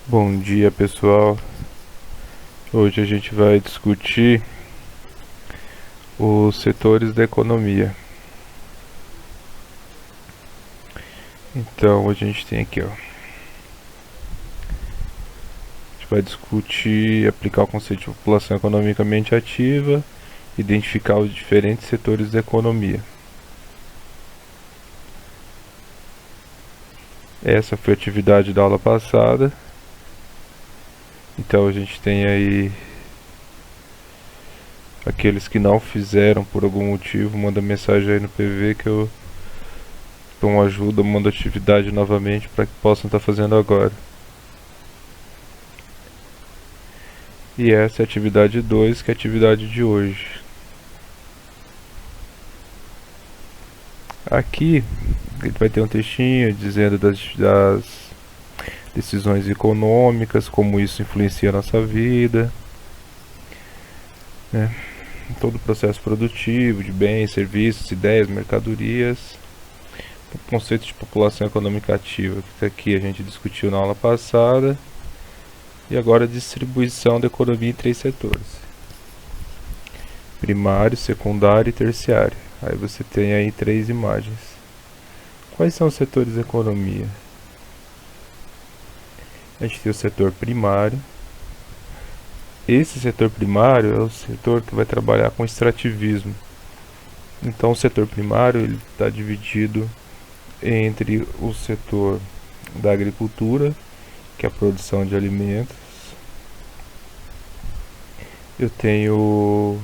Bom dia, pessoal. Hoje a gente vai discutir os setores da economia. Então, a gente tem aqui, ó. A gente vai discutir, aplicar o conceito de população economicamente ativa, identificar os diferentes setores da economia. Essa foi a atividade da aula passada. Então, a gente tem aí aqueles que não fizeram por algum motivo, manda mensagem aí no PV que eu dou uma ajuda, mando atividade novamente para que possam estar fazendo agora. E essa é a atividade 2, que é a atividade de hoje. Aqui ele vai ter um textinho dizendo das decisões econômicas, como isso influencia a nossa vida, né? Todo o processo produtivo de bens, serviços, ideias, mercadorias. O conceito de população econômica ativa, que aqui a gente discutiu na aula passada. E agora a distribuição da economia em 3 setores: primário, secundário e terciário. Aí você tem aí 3 imagens. Quais são os setores da economia? A gente tem o setor primário. Esse setor primário é o setor que vai trabalhar com extrativismo. Então o setor primário está dividido entre o setor da agricultura, que é a produção de alimentos. Eu tenho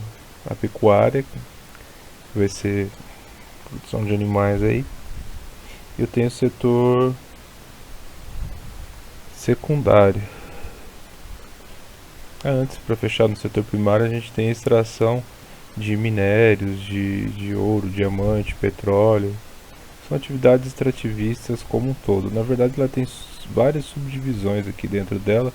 a pecuária, que vai ser produção de animais aí. Eu tenho o setor secundário. Antes, para fechar no setor primário, a gente tem a extração de minérios, de ouro, diamante, petróleo. São atividades extrativistas como um todo. Na verdade, ela tem várias subdivisões aqui dentro dela,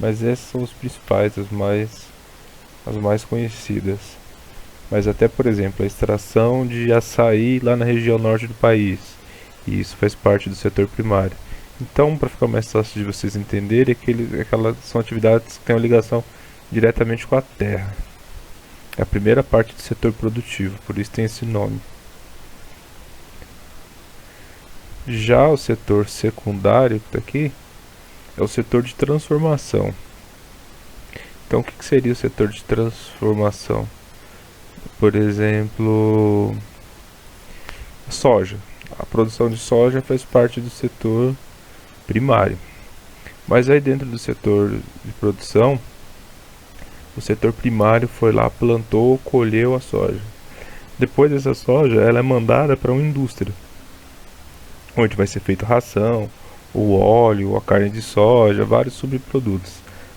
mas essas são as principais, as mais conhecidas. Mas até, por exemplo, a extração de açaí lá na região norte do país, e isso faz parte do setor primário. Então, para ficar mais fácil de vocês entenderem, aquelas são atividades que têm uma ligação diretamente com a terra. É a primeira parte do setor produtivo, por isso tem esse nome. Já o setor secundário, que está aqui, é o setor de transformação. Então, o que seria o setor de transformação? Por exemplo, soja. A produção de soja faz parte do setor primário. Mas aí dentro do setor de produção, o setor primário foi lá, plantou, colheu a soja. Depois dessa soja, ela é mandada para uma indústria, onde vai ser feita a ração, o óleo, a carne de soja, vários subprodutos.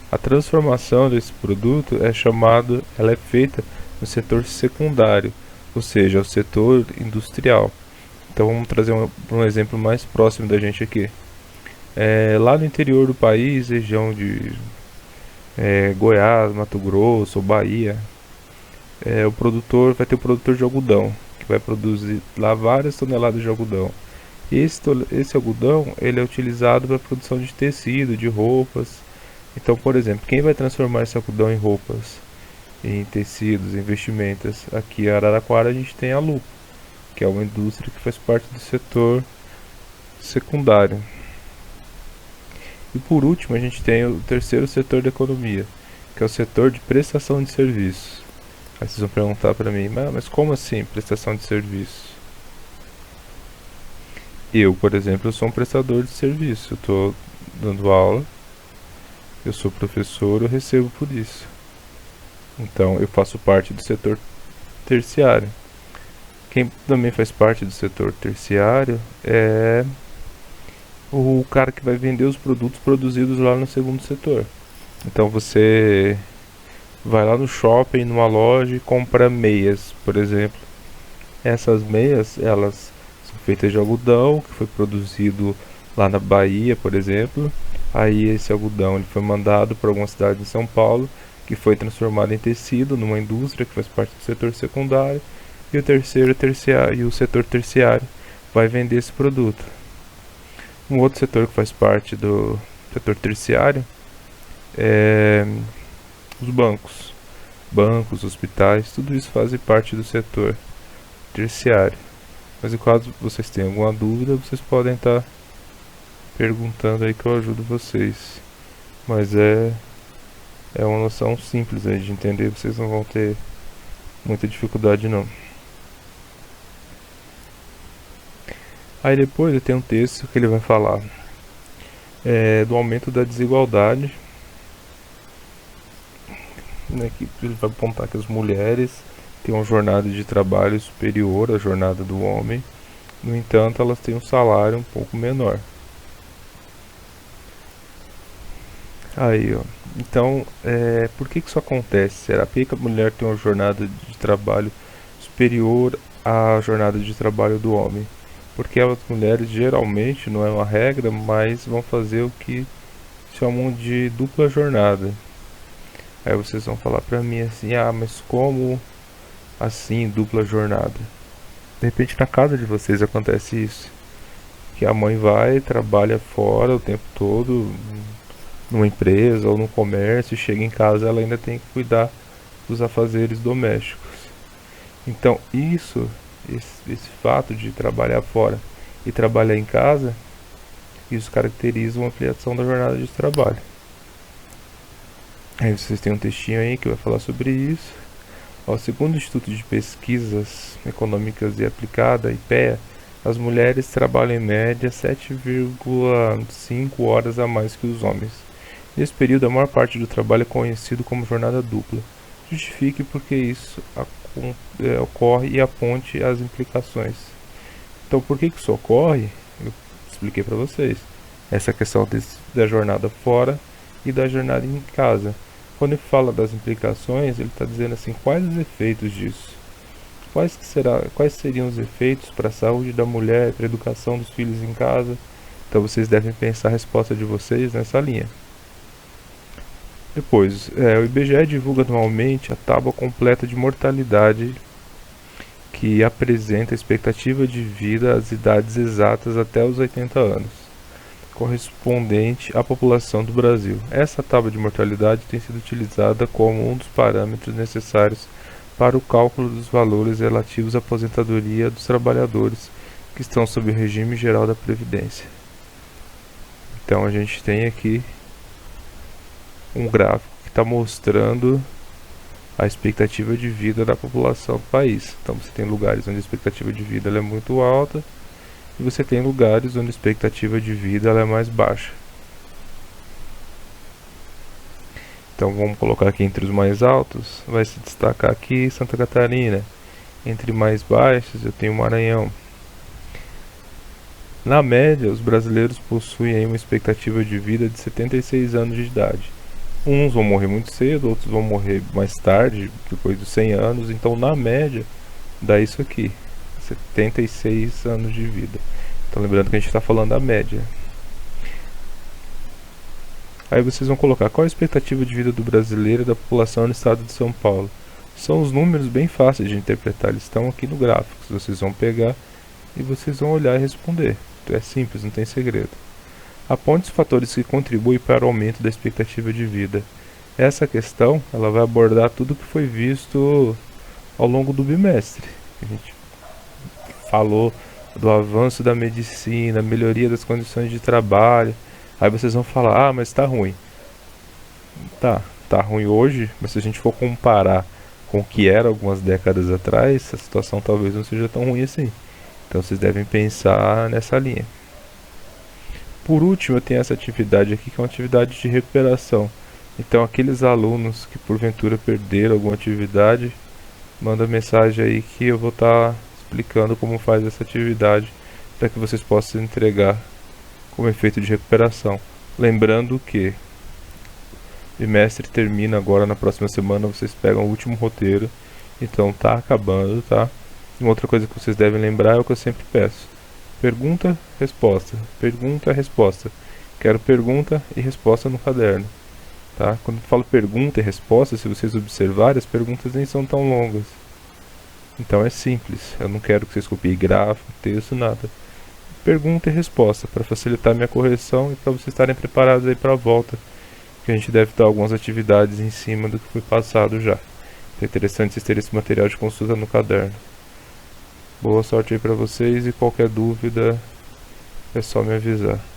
A transformação desse produto ela é feita no setor secundário, ou seja, o setor industrial. Então vamos trazer um exemplo mais próximo da gente aqui. Lá no interior do país, região de Goiás, Mato Grosso ou Bahia, o produtor vai ter o produtor de algodão, que vai produzir lá várias toneladas de algodão. Esse algodão ele é utilizado para a produção de tecido, de roupas. Então, por exemplo, quem vai transformar esse algodão em roupas, em tecidos, em vestimentas? Aqui em Araraquara a gente tem a Lupo, que é uma indústria que faz parte do setor secundário. E por último a gente tem o terceiro setor da economia, que é o setor de prestação de serviços. Aí vocês vão perguntar para mim, mas como assim prestação de serviços? Eu, por exemplo, eu sou um prestador de serviço, eu estou dando aula, eu sou professor, eu recebo por isso. Então eu faço parte do setor terciário. Quem também faz parte do setor terciário é o cara que vai vender os produtos produzidos lá no segundo setor. Então você vai lá no shopping, numa loja e compra meias, por exemplo. Essas meias, elas são feitas de algodão, que foi produzido lá na Bahia, por exemplo. Aí esse algodão ele foi mandado para alguma cidade em São Paulo, que foi transformado em tecido numa indústria que faz parte do setor secundário. E o setor terciário vai vender esse produto. Um outro setor que faz parte Setor terciário os bancos, hospitais, tudo isso faz parte do setor terciário. Mas caso vocês tenham alguma dúvida, vocês podem estar perguntando aí que eu ajudo vocês. Mas é uma noção simples aí de entender, vocês não vão ter muita dificuldade não. Aí depois eu tenho um texto que ele vai falar do aumento da desigualdade, né, que ele vai apontar que as mulheres têm uma jornada de trabalho superior à jornada do homem, no entanto elas têm um salário um pouco menor. Aí, ó. Então, por que isso acontece? Será que a mulher tem uma jornada de trabalho superior à jornada de trabalho do homem? Porque as mulheres geralmente, não é uma regra, mas vão fazer o que chamam de dupla jornada. Aí vocês vão falar pra mim assim, mas como assim dupla jornada? De repente na casa de vocês acontece isso, que a mãe vai, trabalha fora o tempo todo, numa empresa ou no comércio, e chega em casa ela ainda tem que cuidar dos afazeres domésticos. Então esse fato de trabalhar fora e trabalhar em casa, isso caracteriza uma ampliação da jornada de trabalho. Aí vocês têm um textinho aí que vai falar sobre isso. Segundo o Instituto de Pesquisas Econômicas e Aplicada, IPEA, as mulheres trabalham em média 7,5 horas a mais que os homens. Nesse período, a maior parte do trabalho é conhecido como jornada dupla. Justifique porque isso ocorre e aponte as implicações. Então, por que isso ocorre? Eu expliquei para vocês. Essa questão da jornada fora e da jornada em casa. Quando ele fala das implicações, ele está dizendo assim, quais os efeitos disso? Quais seriam os efeitos para a saúde da mulher, para a educação dos filhos em casa? Então vocês devem pensar a resposta de vocês nessa linha. Depois, o IBGE divulga anualmente a tábua completa de mortalidade, que apresenta a expectativa de vida às idades exatas até os 80 anos, correspondente à população do Brasil. Essa tábua de mortalidade tem sido utilizada como um dos parâmetros necessários para o cálculo dos valores relativos à aposentadoria dos trabalhadores que estão sob o regime geral da Previdência. Então a gente tem aqui um gráfico que está mostrando a expectativa de vida da população do país. Então você tem lugares onde a expectativa de vida é muito alta e você tem lugares onde a expectativa de vida é mais baixa. Então vamos colocar aqui entre os mais altos, vai se destacar aqui Santa Catarina. Entre mais baixos eu tenho Maranhão. Na média, os brasileiros possuem aí uma expectativa de vida de 76 anos de idade. Uns vão morrer muito cedo, outros vão morrer mais tarde, depois dos 100 anos. Então, na média, dá isso aqui, 76 anos de vida. Então, lembrando que a gente está falando da média. Aí vocês vão colocar qual a expectativa de vida do brasileiro e da população no estado de São Paulo. São os números bem fáceis de interpretar, eles estão aqui no gráfico. Vocês vão pegar e vocês vão olhar e responder. Então, é simples, não tem segredo. Aponte os fatores que contribuem para o aumento da expectativa de vida. Essa questão ela vai abordar tudo que foi visto ao longo do bimestre. A gente falou do avanço da medicina, melhoria das condições de trabalho. Aí vocês vão falar, mas está ruim. Tá ruim hoje, mas se a gente for comparar com o que era algumas décadas atrás, a situação talvez não seja tão ruim assim. Então vocês devem pensar nessa linha. Por último, eu tenho essa atividade aqui, que é uma atividade de recuperação. Então, aqueles alunos que porventura perderam alguma atividade, manda mensagem aí que eu vou estar explicando como faz essa atividade, para que vocês possam entregar como efeito de recuperação. Lembrando que o bimestre termina agora, na próxima semana vocês pegam o último roteiro, então tá acabando, tá? Uma outra coisa que vocês devem lembrar é o que eu sempre peço. Pergunta, resposta. Pergunta, resposta. Quero pergunta e resposta no caderno. Tá? Quando eu falo pergunta e resposta, se vocês observarem, as perguntas nem são tão longas. Então é simples. Eu não quero que vocês copiem gráfico, texto, nada. pergunta e resposta, para facilitar minha correção e para vocês estarem preparados aí para a volta, que a gente deve dar algumas atividades em cima do que foi passado já. É interessante vocês terem esse material de consulta no caderno. Boa sorte aí para vocês e qualquer dúvida é só me avisar.